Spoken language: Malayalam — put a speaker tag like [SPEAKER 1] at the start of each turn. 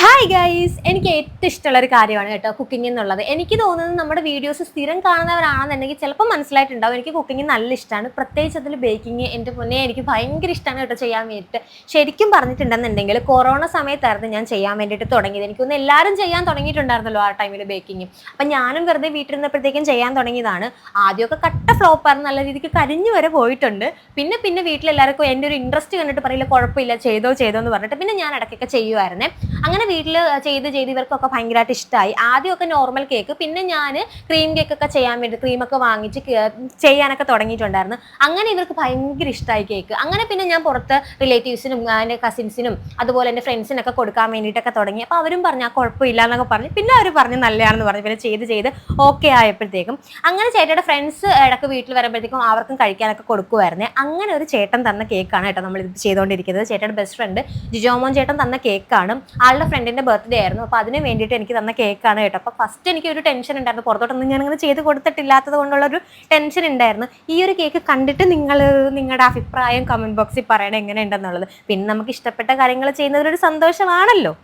[SPEAKER 1] ഹായ് ഗൈസ്, എനിക്ക് ഏറ്റവും ഇഷ്ടമുള്ള ഒരു കാര്യമാണ് കേട്ടോ കുക്കിംഗ് എന്നുള്ളത്. എനിക്ക് തോന്നുന്നത് നമ്മുടെ വീഡിയോസ് സ്ഥിരം കാണുന്നവരാണെന്നുണ്ടെങ്കിൽ ചിലപ്പോൾ മനസ്സിലായിട്ടുണ്ടാവും. എനിക്ക് കുക്കിംഗ് നല്ല ഇഷ്ടമാണ്, പ്രത്യേകിച്ച് അതിൽ ബേക്കിംഗ്. എൻ്റെ പൊന്നെ, എനിക്ക് ഭയങ്കര ഇഷ്ടമാണ് കേട്ടോ ചെയ്യാൻ വേണ്ടിയിട്ട്. ശരിക്കും പറഞ്ഞിട്ടുണ്ടെന്നുണ്ടെങ്കിൽ കൊറോണ സമയത്തായിരുന്നു ഞാൻ ചെയ്യാൻ വേണ്ടിയിട്ട് തുടങ്ങിയത്. എനിക്കൊന്ന് എല്ലാവരും ചെയ്യാൻ തുടങ്ങിയിട്ടുണ്ടായിരുന്നല്ലോ ആ ടൈമിൽ ബേക്കിംഗ്. അപ്പം ഞാനും വെറുതെ വീട്ടിലിരുന്നപ്പോഴത്തേക്കും ചെയ്യാൻ തുടങ്ങിയതാണ്. ആദ്യമൊക്കെ കട്ട ഫ്ലോപ്പായിരുന്നു, നല്ല രീതിക്ക് കരിഞ്ഞു വരെ പോയിട്ടുണ്ട്. പിന്നെ പിന്നെ വീട്ടിലെല്ലാവർക്കും എൻ്റെ ഒരു ഇൻട്രസ്റ്റ് കണ്ടിട്ട് പറയില്ല, കുഴപ്പമില്ല, ചെയ്തോ എന്ന് പറഞ്ഞിട്ട് പിന്നെ ഞാൻ ഇടയ്ക്കൊക്കെ ചെയ്യുമായിരുന്നേ. അങ്ങനെ വീട്ടിൽ ചെയ്ത് ഇവർക്കൊക്കെ ഭയങ്കരമായിട്ട് ഇഷ്ടമായി. ആദ്യമൊക്കെ നോർമൽ കേക്ക്, പിന്നെ ഞാൻ ക്രീം കേക്കൊക്കെ ചെയ്യാൻ വേണ്ടി ക്രീമൊക്കെ വാങ്ങിച്ച് ചെയ്യാനൊക്കെ തുടങ്ങിയിട്ടുണ്ടായിരുന്നു. അങ്ങനെ ഇവർക്ക് ഭയങ്കര ഇഷ്ടമായി കേക്ക്. അങ്ങനെ പിന്നെ ഞാൻ പുറത്ത് റിലേറ്റീവ്സിനും എൻ്റെ കസിൻസിനും അതുപോലെ എൻ്റെ ഫ്രണ്ട്സിനൊക്കെ കൊടുക്കാൻ വേണ്ടിയിട്ടൊക്കെ തുടങ്ങി. അപ്പോൾ അവരും പറഞ്ഞു ആ കുഴപ്പമില്ല എന്നൊക്കെ പറഞ്ഞു. പിന്നെ അവർ പറഞ്ഞു നല്ലതാണെന്ന് പറഞ്ഞു. പിന്നെ ചെയ്ത് ഓക്കെ ആയപ്പോഴത്തേക്കും അങ്ങനെ ചേട്ടയുടെ ഫ്രണ്ട്സ് ഇടയ്ക്ക് വീട്ടിൽ വരുമ്പോഴത്തേക്കും അവർക്കും കഴിക്കാനൊക്കെ കൊടുക്കുമായിരുന്നേ. അങ്ങനെ ഒരു ചേട്ടൻ തന്ന കേക്കാണ് കേട്ടോ നമ്മൾ ഇത് ചെയ്തുകൊണ്ടിരിക്കുന്നത്. ചേട്ടയുടെ ബെസ്റ്റ് ഫ്രണ്ട് ജിജോമോൻ ചേട്ടൻ തന്ന കേക്കാണ്. ആളുടെ ഫ്രണ്ടിന്റെ ബർത്ത്ഡേ ആയിരുന്നു. അപ്പോൾ അതിന് വേണ്ടിയിട്ട് എനിക്ക് തന്ന കേക്കാണ് കേട്ടോ. അപ്പോൾ ഫസ്റ്റ് എനിക്ക് ഒരു ടെൻഷൻ ഉണ്ടായിരുന്നു, പുറത്തോട്ടൊന്നും ഞാനിങ്ങനെ ചെയ്ത് കൊടുത്തിട്ടില്ലാത്തത് കൊണ്ടുള്ളൊരു ടെൻഷൻ ഉണ്ടായിരുന്നു. ഈ ഒരു കേക്ക് കണ്ടിട്ട് നിങ്ങളുടെ അഭിപ്രായം കമന്റ് ബോക്സിൽ പറയണം എങ്ങനെ ഉണ്ടെന്നുള്ളത്. പിന്നെ നമുക്ക് ഇഷ്ടപ്പെട്ട കാര്യങ്ങൾ ചെയ്യുന്നതിലൊരു സന്തോഷമാണല്ലോ.